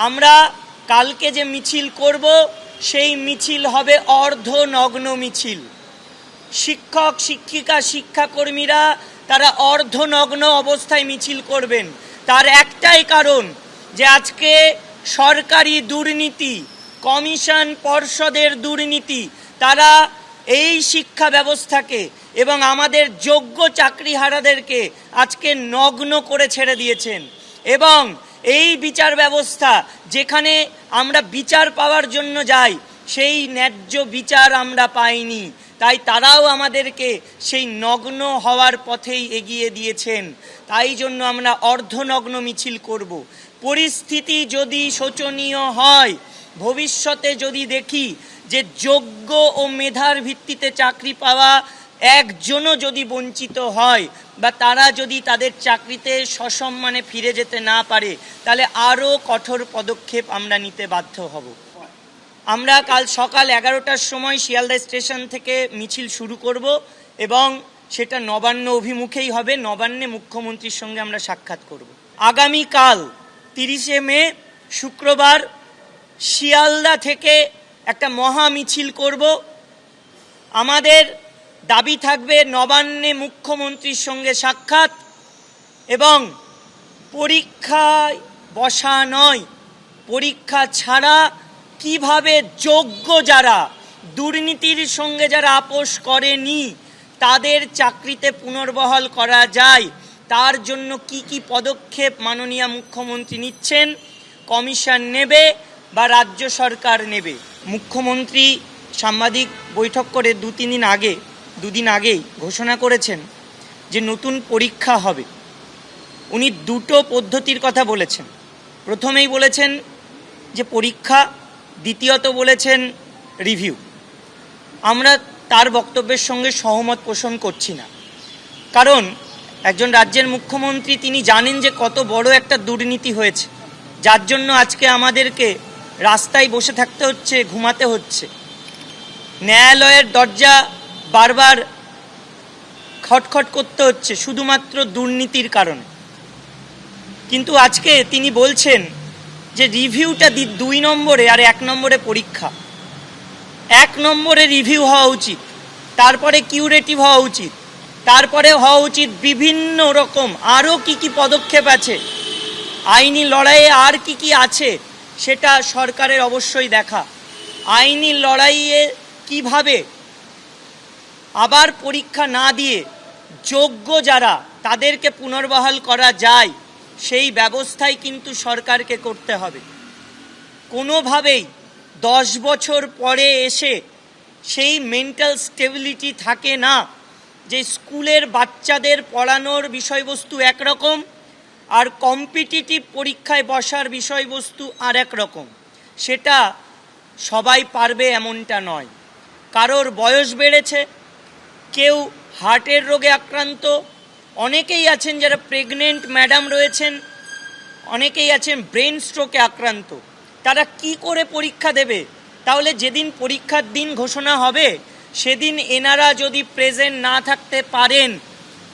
আমরা কালকে যে মিছিল করব সেই মিছিল হবে অর্ধনগ্ন মিছিল। শিক্ষক শিক্ষিকা শিক্ষাকর্মীরা তারা অর্ধনগ্ন অবস্থায় মিছিল করবেন। তার একটাই কারণ যে আজকে সরকারি দুর্নীতি, কমিশন পর্ষদের দুর্নীতি, তারা এই শিক্ষা ব্যবস্থাকে এবং আমাদের যোগ্য চাকরিহারাদেরকে আজকে নগ্ন করে ছেড়ে দিয়েছেন। এবং এই বিচার ব্যবস্থা, যেখানে আমরা বিচার পাওয়ার জন্য যাই, সেই ন্যায্য বিচার আমরা পাইনি। তাই তারাও আমাদেরকে সেই নগ্ন হওয়ার পথেই এগিয়ে দিয়েছেন। তাই জন্য আমরা অর্ধনগ্ন মিছিল করব। পরিস্থিতি যদি শোচনীয় হয়, ভবিষ্যতে যদি দেখি যে যোগ্য ও মেধার ভিত্তিতে চাকরি পাওয়া একজনও যদি বঞ্চিত হয় বা তারা যদি তাদের চাকরিতে সসম্মানে ফিরে যেতে না পারে, তাহলে আরও কঠোর পদক্ষেপ আমরা নিতে বাধ্য হব। আমরা কাল সকাল 11টার সময় শিয়ালদা স্টেশন থেকে মিছিল শুরু করব এবং সেটা নবান্ন অভিমুখেই হবে। নবান্নে মুখ্যমন্ত্রীর সঙ্গে আমরা সাক্ষাৎ করব। আগামীকাল 30শে মে শুক্রবার শিয়ালদা থেকে একটা মহা মিছিল করব। আমাদের দাবি থাকবে নবান্নে মুখ্যমন্ত্রীর সঙ্গে সাক্ষাৎ এবং পরীক্ষায় বসা নয়, পরীক্ষা ছাড়া কিভাবে যোগ্য যারা দুর্নীতির সঙ্গে যারা আপোষ করেনি তাদের চাকরিতে পুনর্বহাল করা যায়, তার জন্য কি কি পদক্ষেপ মাননীয় মুখ্যমন্ত্রী নিচ্ছেন, কমিশন নেবে বা রাজ্য সরকার নেবে। মুখ্যমন্ত্রী সাংবাদিক বৈঠক করে দুদিন আগেই ঘোষণা করেছেন যে নতুন পরীক্ষা হবে। উনি দুটো পদ্ধতির কথা বলেছেন। প্রথমেই বলেছেন যে পরীক্ষা, দ্বিতীয়ত বলেছেন রিভিউ। আমরা তার বক্তব্যের সঙ্গে সহমত পোষণ করছি না। কারণ একজন রাজ্যের মুখ্যমন্ত্রী, তিনি জানেন যে কত বড় একটা দুর্নীতি হয়েছে, যার জন্য আজকে আমাদেরকে রাস্তায় বসে থাকতে হচ্ছে, ঘুমাতে হচ্ছে। ন্যায়ালয়ের দরজা বারবার খটখট করতে হচ্ছে শুধুমাত্র দুর্নীতির কারণে। কিন্তু আজকে তিনি বলছেন যে রিভিউটা 2 নম্বরে আর 1 নম্বরে পরীক্ষা। 1 নম্বরে রিভিউ হওয়া উচিত, তারপরে কিউরেটিভ হওয়া উচিত, তারপরে হওয়া উচিত বিভিন্ন রকম আরও কি কি পদক্ষেপ আছে, আইনি লড়াইয়ে আর কি কি আছে সেটা সরকারের অবশ্যই দেখা। আইনি লড়াইয়ে কিভাবে আবার পরীক্ষা না দিয়ে যোগ্য যারা তাদেরকে পুনর্বহাল করা যায়, সেই ব্যবস্থাই কিন্তু সরকারকে করতে হবে। কোনোভাবেই 10 বছর পরে এসে সেই মেন্টাল স্টেবিলিটি থাকে না যে স্কুলের বাচ্চাদের পড়ানোর বিষয়বস্তু একরকম আর কম্পিটিটিভ পরীক্ষায় বসার বিষয়বস্তু আর এক রকম। সেটা সবাই পারবে এমনটা নয়। কারোর বয়স বেড়েছে, কেউ হার্টের রোগে আক্রান্ত, অনেকেই আছেন যারা প্রেগনেন্ট ম্যাডাম রয়েছেন, অনেকেই আছেন ব্রেন স্ট্রোকে আক্রান্ত। তারা কি করে পরীক্ষা দেবে? তাহলে যেদিন পরীক্ষার দিন ঘোষণা হবে সেদিন এনারা যদি প্রেজেন্ট না থাকতে পারেন,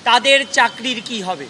তাদের চাকরির কি হবে?